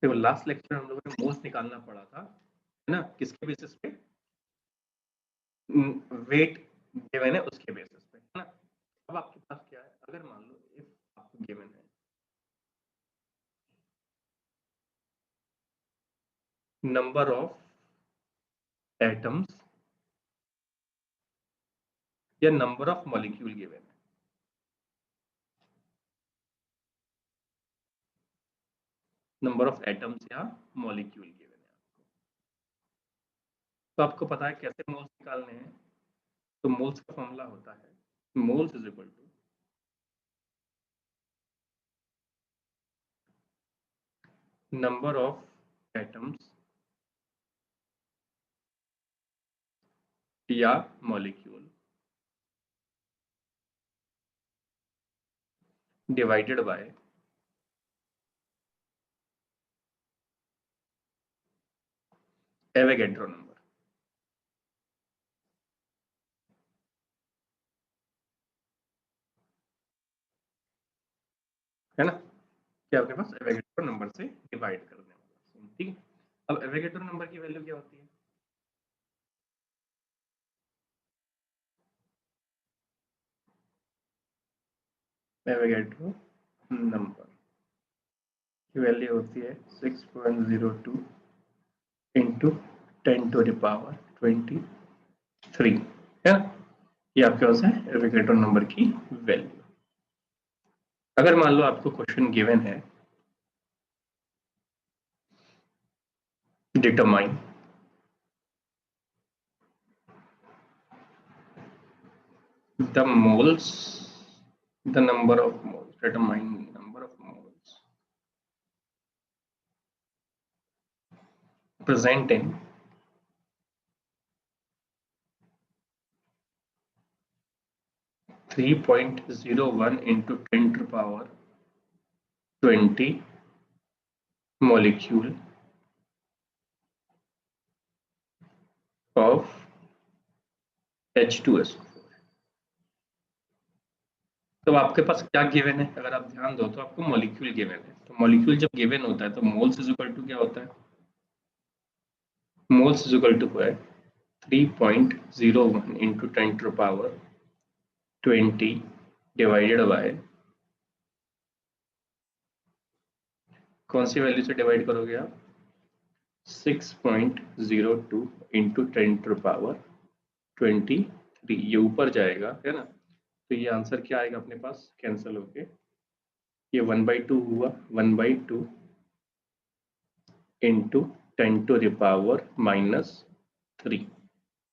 देखो last lecture हम लोगों ने मोल्स निकालना पड़ा था, है ना, किसके बेसिस पे? वेट गिवन है उसके बेसिस पे, है ना। अब आपके पास क्या है, अगर मान लो इफ आपको गिवन है नंबर ऑफ एटम्स या नंबर ऑफ मॉलिक्यूल गिवन है, नंबर ऑफ एटम्स या मॉलिक्यूल गिवन है आपको, तो आपको पता है कैसे मोल्स निकालने हैं। तो मोल्स का फॉर्मूला होता है moles is equal to number of atoms या molecule divided by Avogadro number, है ना। क्या आपके पास एवोगैड्रो नंबर से डिवाइड करने वाला, ठीक है। अब एवोगैड्रो नंबर की वैल्यू क्या होती है? एवोगैड्रो नंबर की वैल्यू होती है 6.02 इंटू 10⁻23, है ना। ये आपके पास है एवोगैड्रो नंबर की वैल्यू। अगर मान लो आपको क्वेश्चन गिवन है determine the moles, the number of moles, determine number of moles present in 3.01 into 10⁻20 molecule of H2SO4। तो आपके पास क्या गिवन है, अगर आप ध्यान दो तो आपको मॉलिक्यूल गिवन है। तो मॉलिक्यूल जब गिवन होता है तो मोल्स इज इक्वल टू क्या होता है? मोल्स इज इक्वल टू है 3.01 इंटू 10⁻20 डिवाइडेड बाय कौन सी वैल्यू से डिवाइड करोगे आप? 6.02 इंटू 10⁻23, ये ऊपर जाएगा, है ना। तो ये आंसर क्या आएगा अपने पास, कैंसिल होके ये 1/2 हुआ, 1/2 इंटू 10⁻³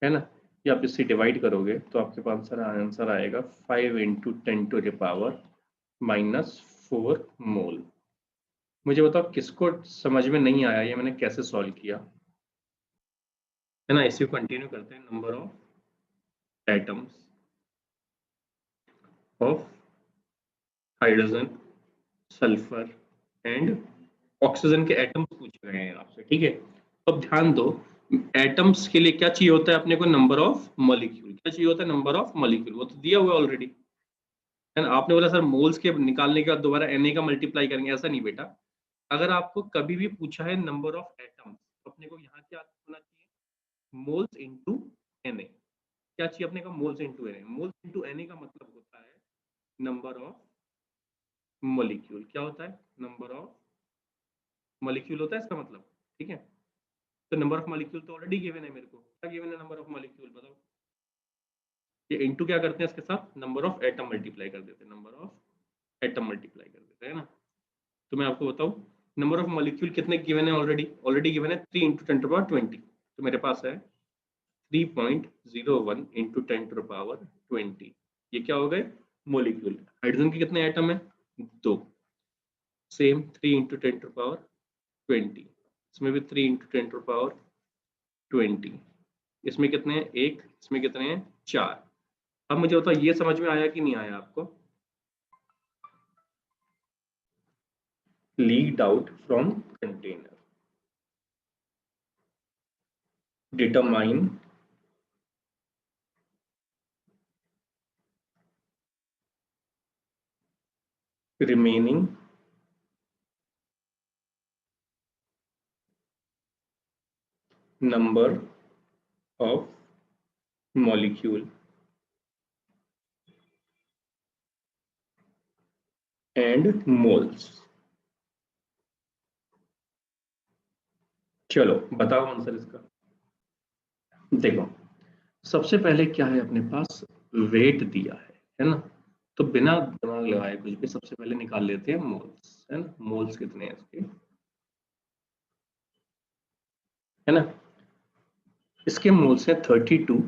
है ना। ये आप इससे डिवाइड करोगे तो आपके पास आंसर आएगा 5 इंटू 10⁻⁻4 मोल। मुझे बताओ किसको समझ में नहीं आया ये मैंने कैसे सॉल्व किया, है ना। इसी को कंटिन्यू करते हैं। Number of atoms of hydrogen, sulphur and oxygen के एटम्स पूछे गए हैं आपसे, ठीक है। तो अब ध्यान दो, एटम्स के लिए क्या चाहिए होता है अपने को? Number of molecule. क्या चाहिए होता है? Number of molecule. वो तो दिया हुआ ऑलरेडी, है ना। आपने बोला सर मोल्स के निकालने के बाद दोबारा Na का मल्टीप्लाई करेंगे, ऐसा नहीं बेटा। अगर आपको कभी भी पूछा है नंबर ऑफ एटम्स तो अपने को यहाँ क्या होना चाहिए? Moles into Na। क्या चाहिए अपने को? Moles into Na। Moles into Na का मतलब होता है नंबर ऑफ मॉलिक्यूल। क्या होता है? नंबर ऑफ मॉलिक्यूल होता है इसका मतलब, ठीक है। तो नंबर ऑफ मॉलिक्यूल तो ऑलरेडी गिवन है मेरे को। क्या गिवन है नंबर ऑफ मॉलिक्यूल बताओ? ये इनटू क्या करते हैं इसके साथ? नंबर ऑफ एटम मल्टीप्लाई कर देते हैं, नंबर ऑफ एटम मल्टीप्लाई कर देते हैं, है ना। तो मैं आपको बताऊं नंबर ऑफ मॉलिक्यूल कितने गिवन है? ऑलरेडी ऑलरेडी गिवन है 3 इंटू 10⁻20। तो मेरे पास है 3.01 इंटू 10⁻20। ये क्या हो गए? मॉलिक्यूल। हाइड्रोजन के कितने एटम है? 2। Same 3 into 10⁻20। इसमें भी 3 इंटू 10⁻20। इसमें कितने हैं? 1। इसमें कितने हैं? 4। अब मुझे बताओ ये समझ में आया कि नहीं आया आपको? Leaked out from container, determine remaining number of molecule and moles। चलो बताओ आंसर इसका। देखो सबसे पहले क्या है अपने पास, वेट दिया है ना, तो बिना दिमाग लगाए कुछ भी सबसे पहले निकाल लेते हैं मोल्स, है ना। मोल्स कितने हैं इसके, है ना। इसके मोल्स है 32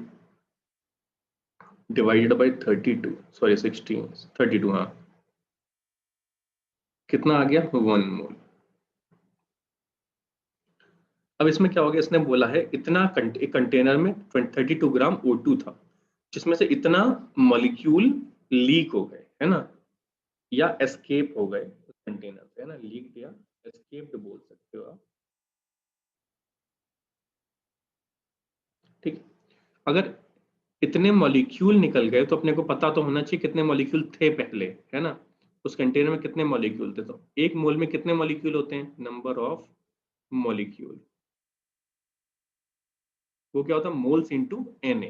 डिवाइडेड बाई 32, सॉरी 16, 32, हाँ। कितना आ गया, 1 मोल। अब इसमें क्या हो गया, इसने बोला है इतना एक कंटेनर में 32 ग्राम O2 था, जिसमें से इतना मॉलिक्यूल लीक हो गए, है ना, या एस्केप हो गए उस कंटेनर से, है ना। लीक या एस्केप्ड बोल सकते हो आप, ठीक। अगर इतने मॉलिक्यूल निकल गए तो अपने को पता तो होना चाहिए कितने मॉलिक्यूल थे पहले, है ना। उस कंटेनर में कितने मॉलिक्यूल थे, तो एक मोल में कितने मॉलिक्यूल होते हैं, नंबर ऑफ मॉलिक्यूल। वो क्या होता है, moles into Na,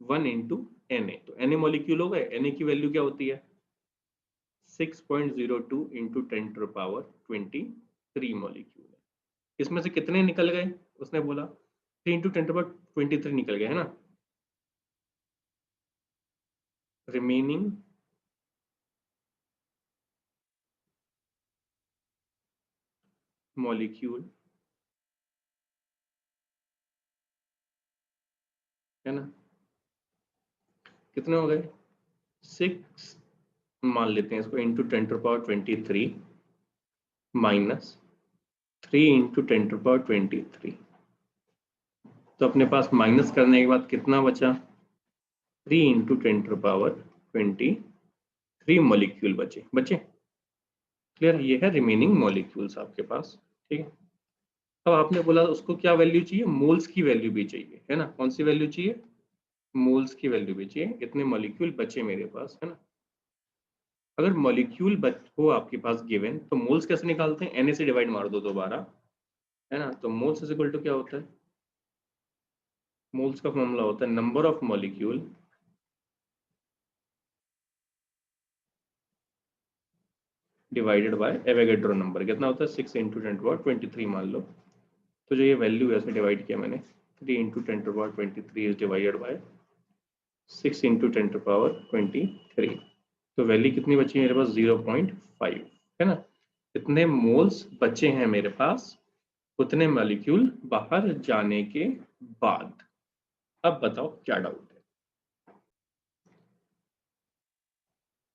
1 into Na। तो Na मॉलिक्यूल हो गए, Na की वैल्यू क्या होती है, 6.02 इंटू 10⁻23 मॉलिक्यूल है। इसमें से कितने निकल गए, उसने बोला 3 इंटू 10⁻23 निकल गए, है ना। रिमेनिंग मॉलिक्यूल, है ना, कितने हो गए, 6, मान लेते हैं इसको, इंटू 10⁻23 माइनस 3 इंटू 10⁻23। तो अपने पास माइनस करने के बाद कितना बचा, 3 इंटू 10⁻23 मॉलिक्यूल बचे बचे। क्लियर, ये है रिमेनिंग मॉलिक्यूल्स आपके पास, ठीक है। अब आपने बोला उसको क्या वैल्यू चाहिए, मोल्स की वैल्यू भी चाहिए, है ना। कौन सी वैल्यू चाहिए, मोल्स की वैल्यू भी चाहिए, इतने मॉलिक्यूल बचे मेरे पास, है ना। अगर मॉलिक्यूल हो आपके पास गिवन, तो मोल्स कैसे निकालते हैं, Na से डिवाइड मार दो दोबारा, है ना। तो मोल्स इज इक्वल टू क्या होता है, मोल्स का फॉर्मूला होता है number of molecule divided by Avogadro number. कितना होता है, 6 इंटू 10⁻23 मान लो। तो जो ये वैल्यू है ऐसे डिवाइड किया मैंने, 3 into 10⁻23 is divided by 6 into 10⁻23। तो वैल्यू कितनी बची है मेरे पास, 0.5, है ना। इतने मोल्स बचे हैं मेरे पास उतने मॉलिक्यूल बाहर जाने के बाद। अब बताओ क्या डाउट है।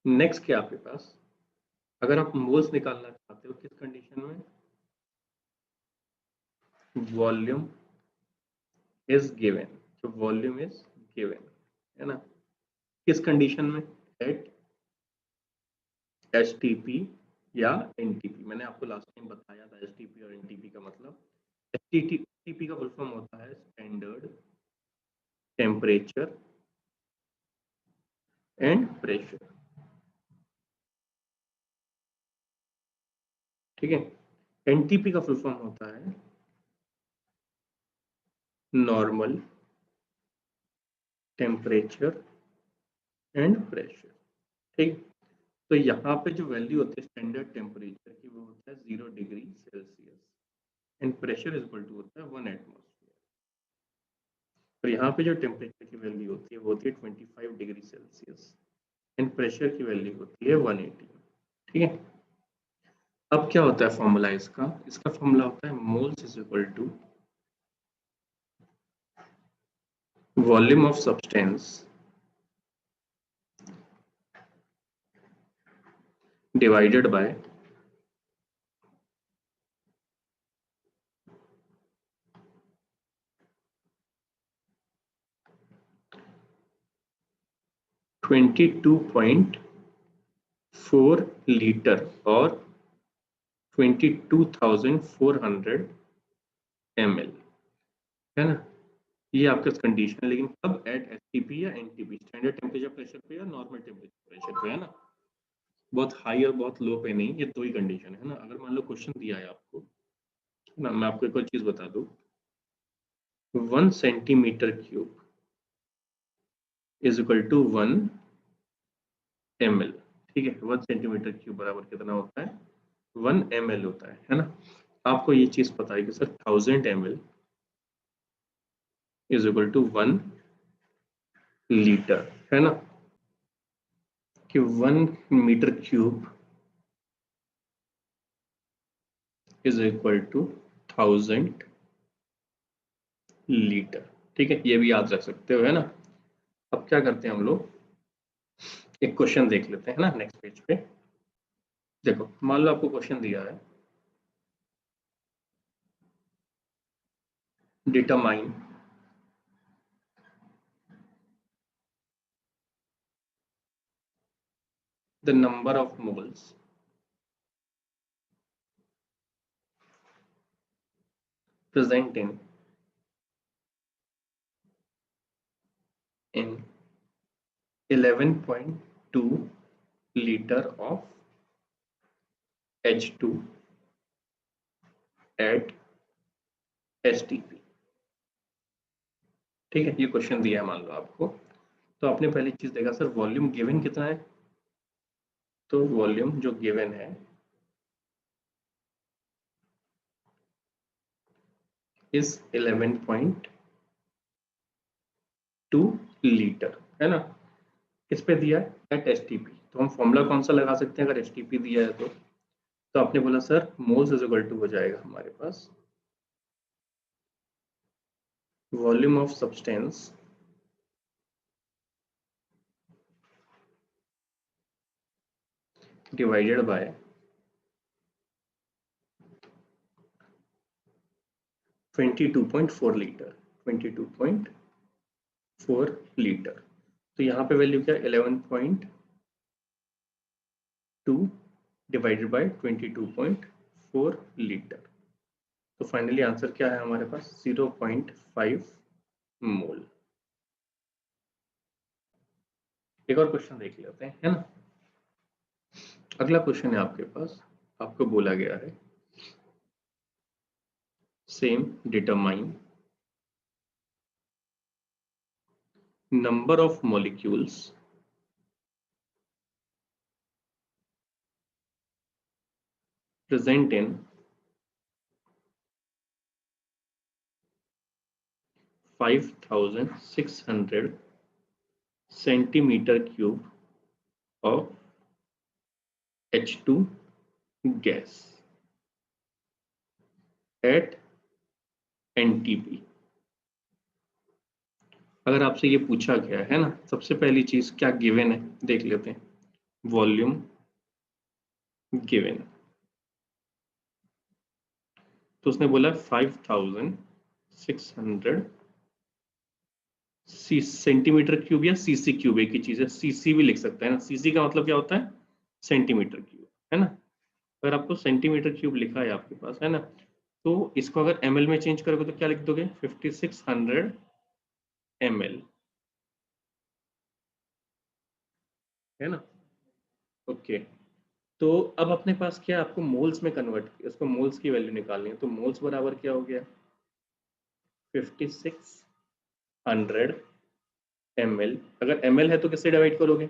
नेक्स्ट क्या आपके पास, अगर आप मोल्स निकालना चाहते हो किस कंडीशन में, वॉल्यूम इज गिवन, तो वॉल्यूम इज गिवन, है ना, किस कंडीशन में, एट एचटीपी या एनटीपी। मैंने आपको लास्ट टाइम बताया था एचटीपी और एनटीपी का मतलब। एचटीपी का फुल फॉर्म होता है स्टैंडर्ड टेम्परेचर एंड प्रेशर, ठीक है। एनटीपी का फुल फॉर्म होता है नॉर्मल टेम्परेचर एंड प्रेशर, ठीक। तो यहाँ पे जो वैल्यू होती है स्टैंडर्ड टेम्परेचर की, वो होता है 0 degree Celsius, and pressure is equal to होता है 1 एटमॉस्फेयर। तो यहाँ पे जो टेम्परेचर की वैल्यू होती है वो होती है 25 डिग्री सेल्सियस, एंड प्रेशर की वैल्यू होती है 180, ठीक है। अब क्या होता है फॉर्मूला इसका, इसका फॉर्मूला होता है moles is equal to volume of substance divided by twenty 2.4 litre और 22,400 ml, है ना। ये आपका कंडीशन है, लेकिन कब, एट एसटीपी या एनटीपी, स्टैंडर्ड टेम्परेचर प्रेशर पे या नॉर्मल टेम्परेचर प्रेशर पे, है ना। बहुत हाई और बहुत लो पे नहीं, ये दो ही कंडीशन है ना। अगर मान लो क्वेश्चन दिया है आपको, है ना, मैं आपको एक और चीज बता दूं, 1 centimetre cube is equal to 1 ml। ठीक है, 1 सेंटीमीटर क्यूब बराबर कितना होता है? 1 ml होता है ना। आपको ये चीज पता है कि sir 1000 ml is equal to 1 litre, है ना, कि 1 metre cube is equal to 1000 litre. ठीक है, ये भी याद रख सकते हो, है ना। अब क्या करते हैं हम लोग, एक क्वेश्चन देख लेते हैं ना नेक्स्ट पेज पे। देखो, मान लो आपको क्वेश्चन दिया है, determine the number of moles present in 11.2 liter of H2 at STP। ठीक है, ये क्वेश्चन दिया है मान लो आपको। तो आपने पहली चीज देखा सर वॉल्यूम गिवन कितना है, तो वॉल्यूम जो गिवन है इज 11.2 लीटर, है ना। किस पे दिया है? At STP. तो हम फॉर्मूला कौन सा लगा सकते हैं अगर एसटीपी दिया है तो आपने बोला sir moles is equal to हो जाएगा हमारे पास volume of substance divided by 22.4 litre, 22.4 litre. तो यहाँ पे वैल्यू क्या है? 11.2 डिवाइडेड बाय 22.4 लीटर। तो फाइनली आंसर क्या है हमारे पास? 0.5 मोल। एक और क्वेश्चन देख लेते हैं, है ना। अगला क्वेश्चन है आपके पास, आपको बोला गया है same determine number of molecules present in 5600 centimeter cube of H2 gas at NTP। अगर आपसे ये पूछा गया है ना, सबसे पहली चीज क्या गिवन है देख लेते हैं। वॉल्यूम गिवन, तो उसने बोला 5600 सेंटीमीटर क्यूब या सीसी क्यूब, एक ही चीज है, सीसी भी लिख सकते हैं ना। सीसी का मतलब क्या होता है? सेंटीमीटर क्यूब, है ना। अगर आपको सेंटीमीटर क्यूब लिखा है आपके पास, है ना, तो इसको अगर ml में चेंज करोगे तो क्या लिख दोगे? 5600 ml, है ना। ओके, तो अब अपने पास क्या है, आपको मोल्स में कन्वर्ट, इसको मोल्स की वैल्यू निकालनी है। तो मोल्स बराबर क्या हो गया? 5600 ml। अगर ml है तो किससे डिवाइड करोगे?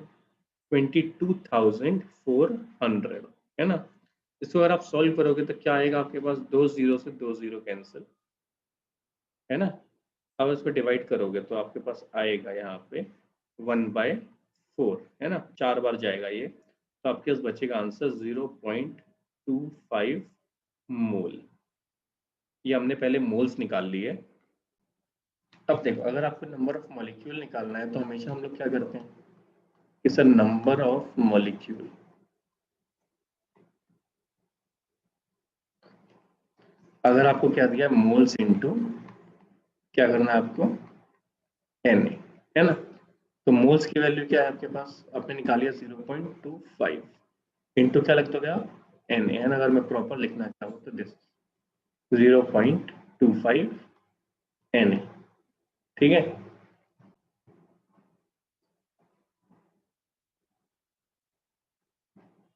22,400, है ना। इसको अगर आप सॉल्व करोगे तो क्या आएगा आपके पास? दो जीरो से दो जीरो कैंसिल, है ना। अब इसको डिवाइड करोगे तो आपके पास आएगा यहाँ पे 1/4, है ना, 4 बार जाएगा ये, तो आपके पास बचेगा आंसर 0.25 मोल। ये हमने पहले मोल्स निकाल लिए। अब देखो, अगर आपको नंबर ऑफ मॉलिक्यूल निकालना है तो हमेशा हम लोग क्या करते हैं कि सर नंबर ऑफ मॉलिक्यूल, अगर आपको क्या दिया मोल्स इनटू क्या करना है आपको? एन, है ना। तो मोल्स की वैल्यू क्या है आपके पास? आपने निकाली है 0.25 इंटू क्या लगता गया? एन। एन अगर मैं प्रॉपर लिखना चाहूँ तो दिस 0.25 एन, ठीक है।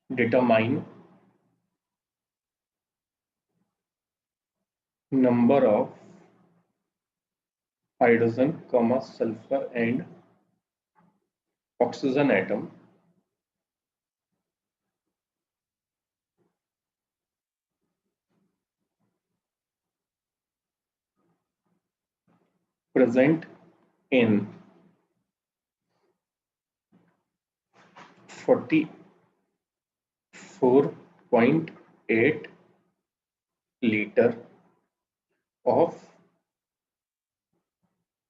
Determine number of hydrogen comma sulphur and oxygen atom present in 44.8 liter of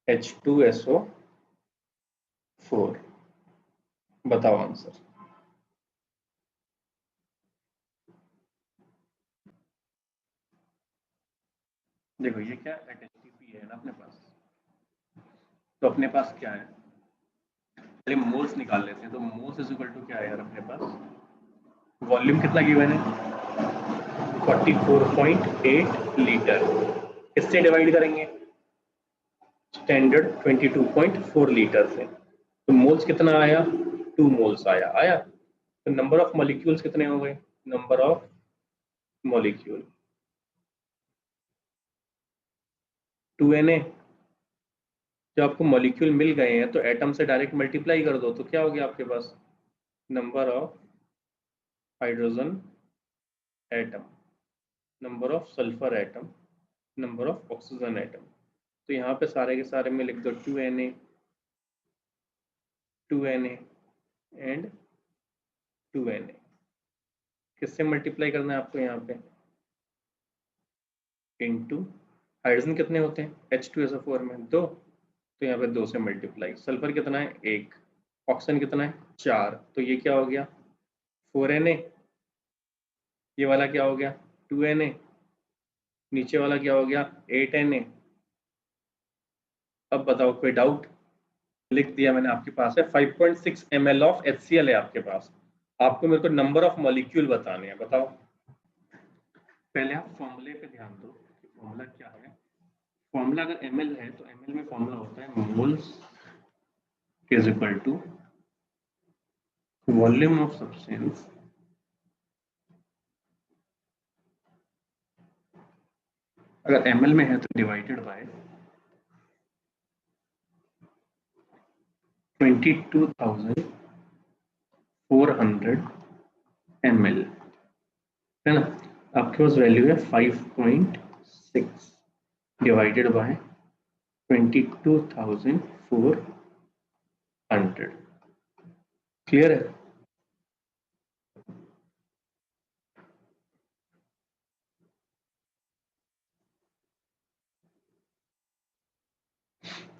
H2SO4। बताओ आंसर। देखो ये क्या HTP है ना अपने पास, तो अपने पास क्या है, पहले मोल्स निकाल लेते हैं। तो मोल्स इज इक्वल टू क्या है यार अपने पास, वॉल्यूम कितना गिवन है 44.8 लीटर, इससे डिवाइड करेंगे स्टैंडर्ड 22.4 लीटर से, तो मोल्स कितना आया 2 मोल्स आया। तो नंबर ऑफ मॉलिक्यूल्स कितने हो गए, नंबर ऑफ मॉलिक्यूल 2Na। जब आपको मॉलिक्यूल मिल गए हैं तो एटम से डायरेक्ट मल्टीप्लाई कर दो, तो क्या हो गया आपके पास number of hydrogen atom, number of sulphur atom, number of oxygen atom. तो यहाँ पे सारे के सारे में लिख दो 2Na एंड 2Na। किससे मल्टीप्लाई करना है आपको यहाँ पे, इनटू हाइड्रोजन कितने होते हैं H2SO4 में 2, तो यहाँ पे 2 से मल्टीप्लाई। सल्फर कितना है 1, ऑक्सीजन कितना है 4, तो ये क्या हो गया 4Na, ये वाला क्या हो गया 2Na, नीचे वाला क्या हो गया 8Na। अब बताओ कोई डाउट, लिख दिया मैंने, आपके पास है 5.6 ml ऑफ HCl है आपके पास, आपको मेरे को नंबर ऑफ मॉलिक्यूल बताने हैं। बताओ, पहले आप फॉर्मूले पे ध्यान दो कि फॉर्मूला क्या है। फॉर्मूला अगर ml है तो ml में फॉर्मूला होता है moles is equal to volume of substance अगर ml में है तो डिवाइडेड बाय 22,400 ml, है ना। आपके पास वैल्यू है 5.6 डिवाइडेड बाय 22,400। क्लियर है।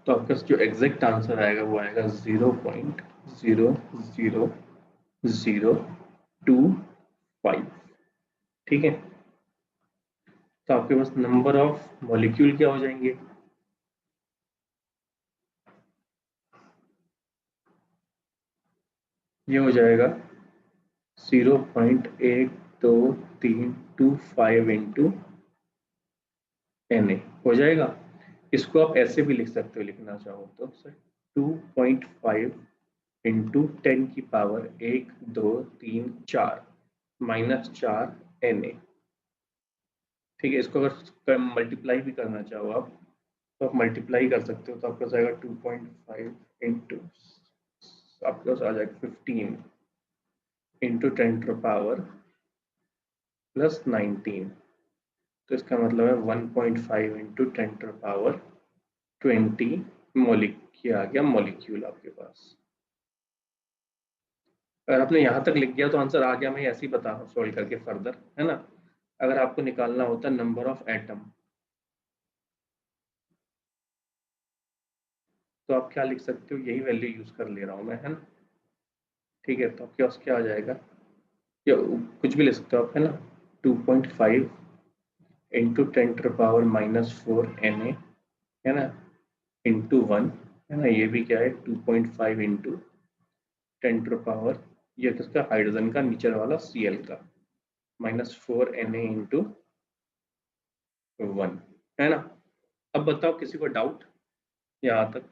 तो आपका जो एग्जैक्ट आंसर आएगा वो आएगा 0.00025। ठीक है, तो आपके पास नंबर ऑफ मॉलिक्यूल क्या हो जाएंगे, ये हो जाएगा 0.8225 इंटू Na हो जाएगा। इसको आप ऐसे भी लिख सकते हो, लिखना चाहो तो सर 2.5 इंटू 10 की पावर 1 2 3 4 -4 Na। ठीक है, इसको अगर मल्टीप्लाई भी करना चाहो आप तो आप मल्टीप्लाई कर सकते हो, तो आपके पास आएगा 2.5 इंटू, आपके पास आ जाएगा 15 इंटू 10 टू पावर प्लस 19, तो इसका मतलब है 1.5 इंटू 10 टू पावर 20 मॉलिक्यूल आ गया, मॉलिक्यूल आपके पास। अगर आपने यहाँ तक लिख दिया तो आंसर आ गया, मैं ऐसे ही बता सॉल्व करके फर्दर, है ना। अगर आपको निकालना होता नंबर ऑफ एटम, तो आप क्या लिख सकते हो, यही वैल्यू यूज कर ले रहा हूँ मैं, है ना। ठीक है, तो आपके पास क्या आ जाएगा, या कुछ भी ले सकते हो आप, है ना। 2.5 इंटू 10 टू पावर -4 Na, है ना, इंटू 1, है ना। ये भी क्या है 2.5 इंटू 10 टू पावर, ये किसका हाइड्रोजन का नीचे वाला Cl का, -4 Na इंटू 1, है ना। अब बताओ किसी को डाउट यहाँ तक।